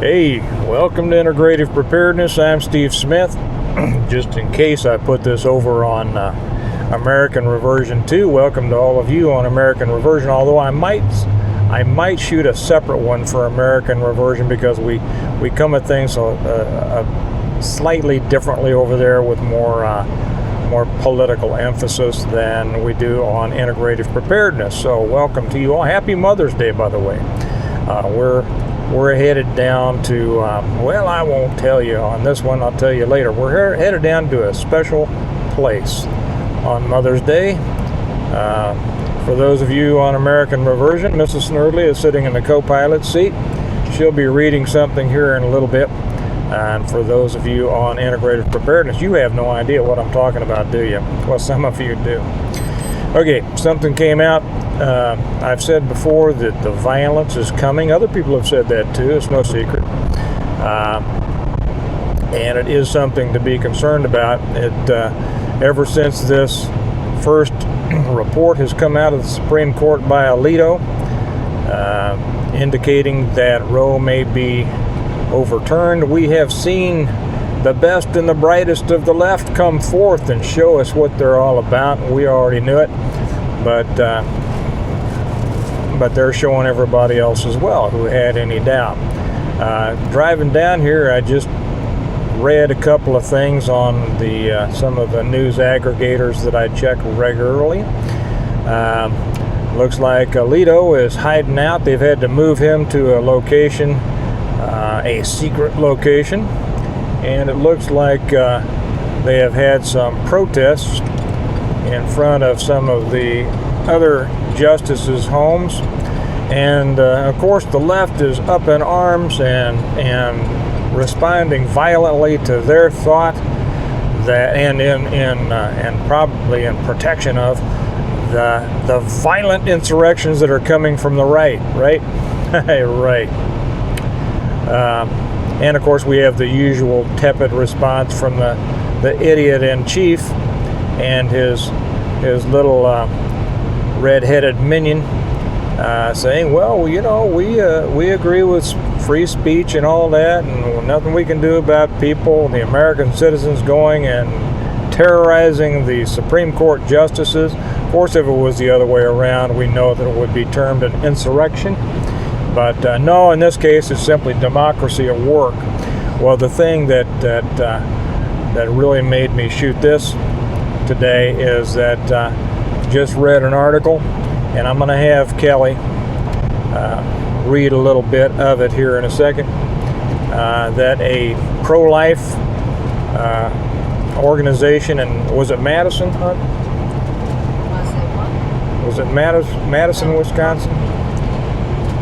Hey, welcome to Integrative Preparedness. I'm Steve Smith. Just in case I put this over on American Reversion 2, welcome to all of you on American Reversion, although I might shoot a separate one for American Reversion because we come at things slightly differently over there with more political emphasis than we do on Integrative Preparedness. So welcome to you all. Happy Mother's Day, by the way. We're headed down to, well, I won't tell you on this one, I'll tell you later. We're headed down to a special place on Mother's Day. For those of you on American Reversion, Mrs. Snerdley is sitting in the co-pilot seat. She'll be reading something here in a little bit. And for those of you on Integrative Preparedness, you have no idea what I'm talking about, do you? Well, some of you do. Okay, something came out. I've said before that the violence is coming. Other people have said that too. It's no secret. And it is something to be concerned about. Ever since this first report has come out of the Supreme Court by Alito, indicating that Roe may be overturned, we have seen the best and the brightest of the left come forth and show us what they're all about. We already knew it, but they're showing everybody else as well who had any doubt. Driving down here, I just read a couple of things on the some of the news aggregators that I check regularly. Looks like Alito is hiding out. They've had to move him to a location, a secret location, and it looks like they have had some protests in front of some of the other justices' homes, and of course the left is up in arms and responding violently to their thought that, and probably in protection of the violent insurrections that are coming from the right. Right. And of course we have the usual tepid response from the idiot in chief and his little red-headed minion, saying, well, you know, we agree with free speech and all that, and nothing we can do about people, the American citizens going and terrorizing the Supreme Court justices. Of course, if it was the other way around, we know that it would be termed an insurrection. But no, in this case, it's simply democracy at work. Well, the thing that really made me shoot this today is that just read an article, and I'm going to have Kelly read a little bit of it here in a second, that a pro-life organization, and was it Madison, Hunt? Was it Madison, Wisconsin?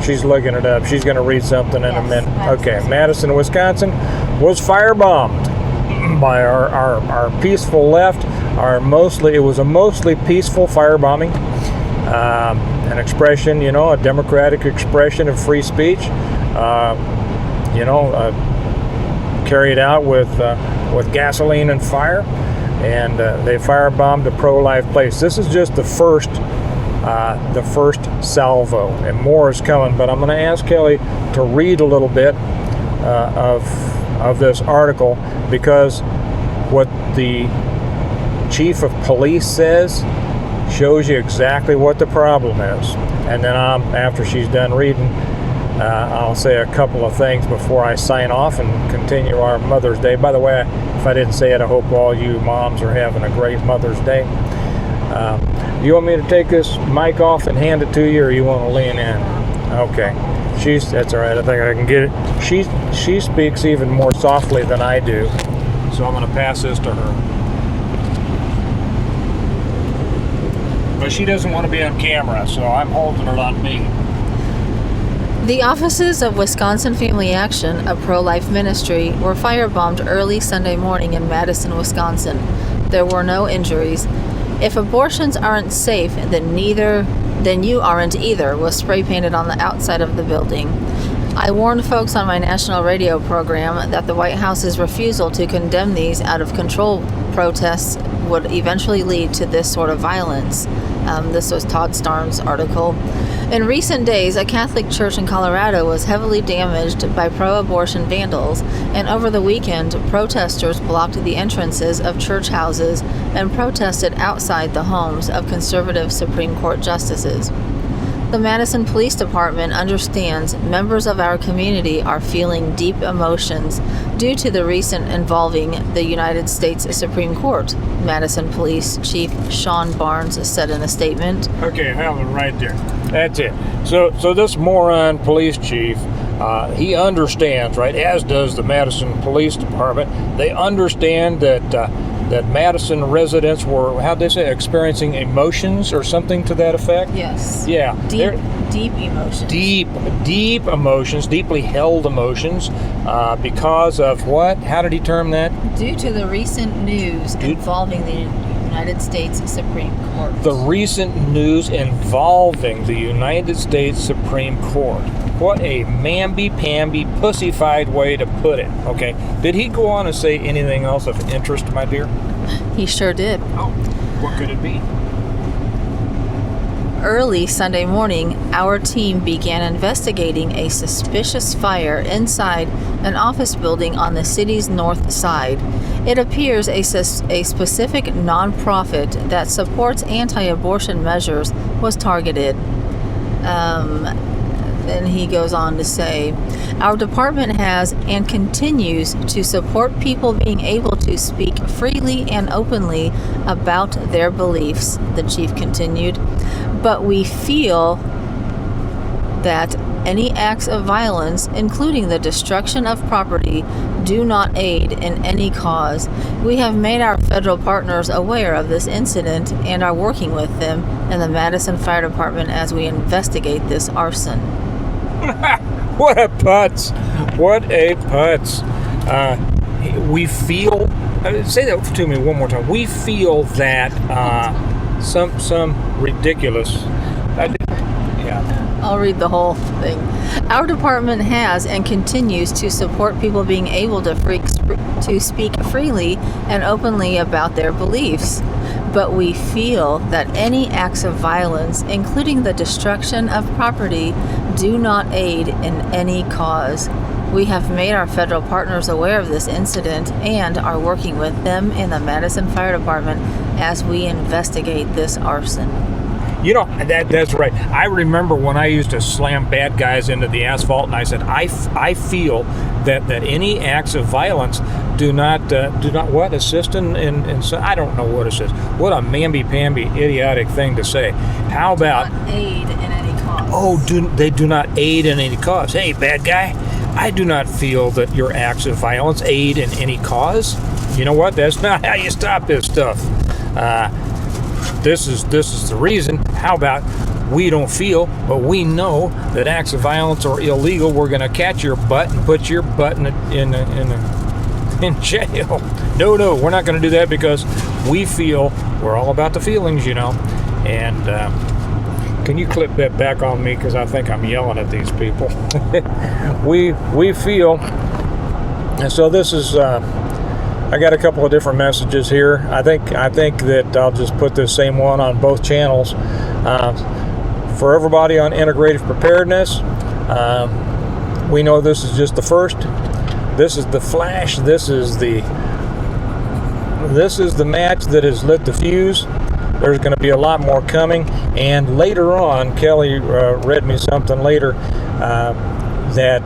She's looking it up. She's going to read something in a minute. Okay, Madison, Wisconsin was firebombed by our peaceful left. It was a mostly peaceful firebombing, an expression, a democratic expression of free speech, carried out with gasoline and fire, and they firebombed a pro-life place. This is just the first salvo, and more is coming. But I'm going to ask Kelly to read a little bit of this article, because what the chief of police says shows you exactly what the problem is. And then after she's done reading, I'll say a couple of things before I sign off and continue our Mother's Day. By the way, if I didn't say it, I hope all you moms are having a great Mother's Day. You want me to take this mic off and hand it to you, or you want to lean in? Okay. That's all right. I think I can get it. She speaks even more softly than I do, so I'm going to pass this to her. But she doesn't want to be on camera, so I'm holding it on me. The offices of Wisconsin Family Action, a pro-life ministry, were firebombed early Sunday morning in Madison, Wisconsin. There were no injuries. If abortions aren't safe, then you aren't either, was spray painted on the outside of the building. I warned folks on my national radio program that the White House's refusal to condemn these out-of-control protests would eventually lead to this sort of violence. This was Todd Starnes' article. In recent days, a Catholic church in Colorado was heavily damaged by pro-abortion vandals, and over the weekend, protesters blocked the entrances of church houses and protested outside the homes of conservative Supreme Court justices. The Madison Police Department understands members of our community are feeling deep emotions due to the recent involving the United States Supreme Court, Madison Police Chief Sean Barnes said in a statement. Okay, I have it right there. That's it. So this moron police chief, he understands, right, as does the Madison Police Department. They understand that Madison residents were, how'd they say, experiencing emotions or something to that effect? Yes. Yeah. Deep emotions. Deep emotions, deeply held emotions, because of what? How did he term that? Due to the recent news involving the United States Supreme Court. The recent news involving the United States Supreme Court. What a mamby-pamby, pussified way to put it. Okay. Did he go on to say anything else of interest, my dear? He sure did. Oh, what could it be? Early Sunday morning, our team began investigating a suspicious fire inside an office building on the city's north side. It appears a specific nonprofit that supports anti-abortion measures was targeted. Then he goes on to say, our department has and continues to support people being able to speak freely and openly about their beliefs, the chief continued. But we feel that any acts of violence, including the destruction of property, do not aid in any cause. We have made our federal partners aware of this incident and are working with them and the Madison Fire Department as we investigate this arson. What a putz. What a putz. We feel, say that to me one more time. We feel that some ridiculous, I'll read the whole thing. Our department has and continues to support people being able to speak freely and openly about their beliefs. But we feel that any acts of violence, including the destruction of property, do not aid in any cause. We have made our federal partners aware of this incident and are working with them in the Madison Fire Department as we investigate this arson. You know, that's right. I remember when I used to slam bad guys into the asphalt, and I said, I feel that any acts of violence do not what assist in I don't know what assist. What a mamby-pamby, idiotic thing to say. How about do not aid in any cause? Oh, they do not aid in any cause. Hey, bad guy, I do not feel that your acts of violence aid in any cause. You know what? That's not how you stop this stuff. This is the reason. How about we don't feel, but we know that acts of violence are illegal. We're going to catch your butt and put your butt in jail. No, we're not going to do that because we feel we're all about the feelings, you know. And can you clip that back on me because I think I'm yelling at these people. we feel, and so this is. I got a couple of different messages here. I think that I'll just put this same one on both channels. For everybody on integrative preparedness, we know this is just the first. This is the flash. This is the match that has lit the fuse. There's going to be a lot more coming. And later on, Kelly read me something later that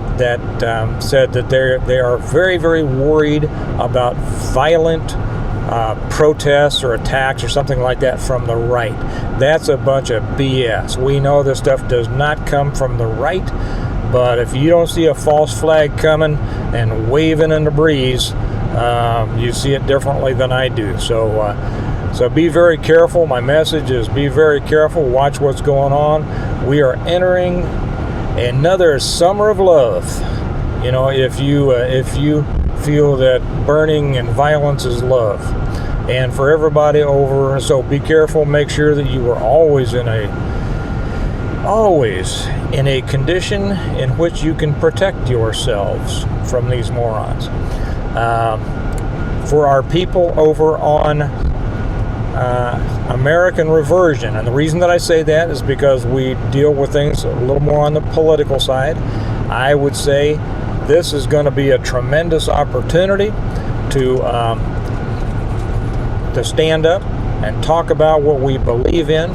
said that they are very, very worried about violent protests or attacks or something like that from the right. That's a bunch of BS. We know this stuff does not come from the right, but if you don't see a false flag coming and waving in the breeze, you see it differently than I do. So be very careful. My message is be very careful. Watch what's going on. We are entering another summer of love. You know, if you feel that burning and violence is love, and for everybody over, so be careful. Make sure that you are always in a condition in which you can protect yourselves from these morons. For our people over on American reversion. And the reason that I say that is because we deal with things a little more on the political side. I would say this is going to be a tremendous opportunity to stand up and talk about what we believe in,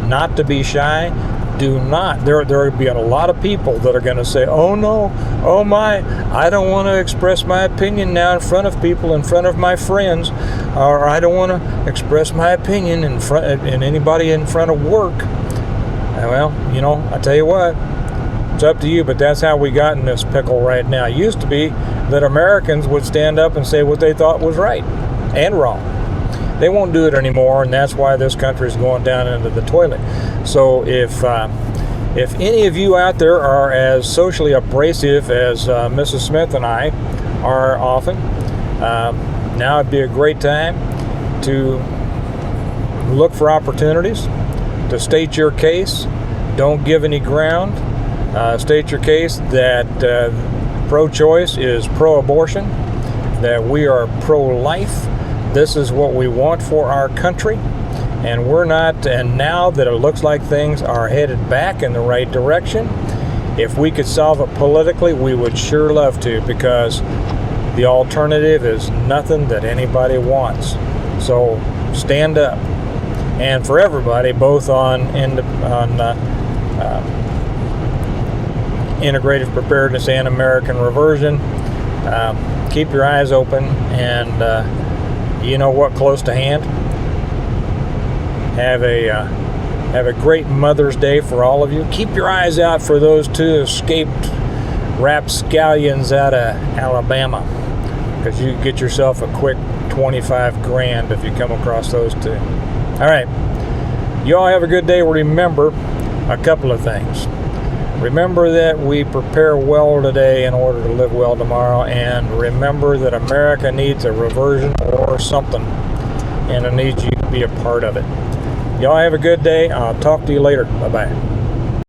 not to be shy. Do not. There will be a lot of people that are going to say, "Oh no, oh my, I don't want to express my opinion now in front of people, in front of my friends, or I don't want to express my opinion in anybody in front of work." Well, you know, I tell you what, it's up to you, but that's how we got in this pickle right now. It used to be that Americans would stand up and say what they thought was right and wrong. They won't do it anymore, and that's why this country is going down into the toilet. So if any of you out there are as socially abrasive as Mrs. Smith and I are often, now would be a great time to look for opportunities to state your case. Don't give any ground. State your case that pro-choice is pro-abortion, that we are pro-life. This is what we want for our country, and we're not. And now that it looks like things are headed back in the right direction, if we could solve it politically, we would sure love to, because the alternative is nothing that anybody wants. So stand up. And for everybody, both on integrative preparedness and American reversion, keep your eyes open, and you know what, close to hand. Have a great Mother's Day for all of you. Keep your eyes out for those two escaped rapscallions out of Alabama, because you get yourself a quick 25 grand if you come across those two. All right, you all have a good day. Remember a couple of things. Remember that we prepare well today in order to live well tomorrow, and remember that America needs a reversion or something, and it needs you to be a part of it. Y'all have a good day. I'll talk to you later. Bye-bye.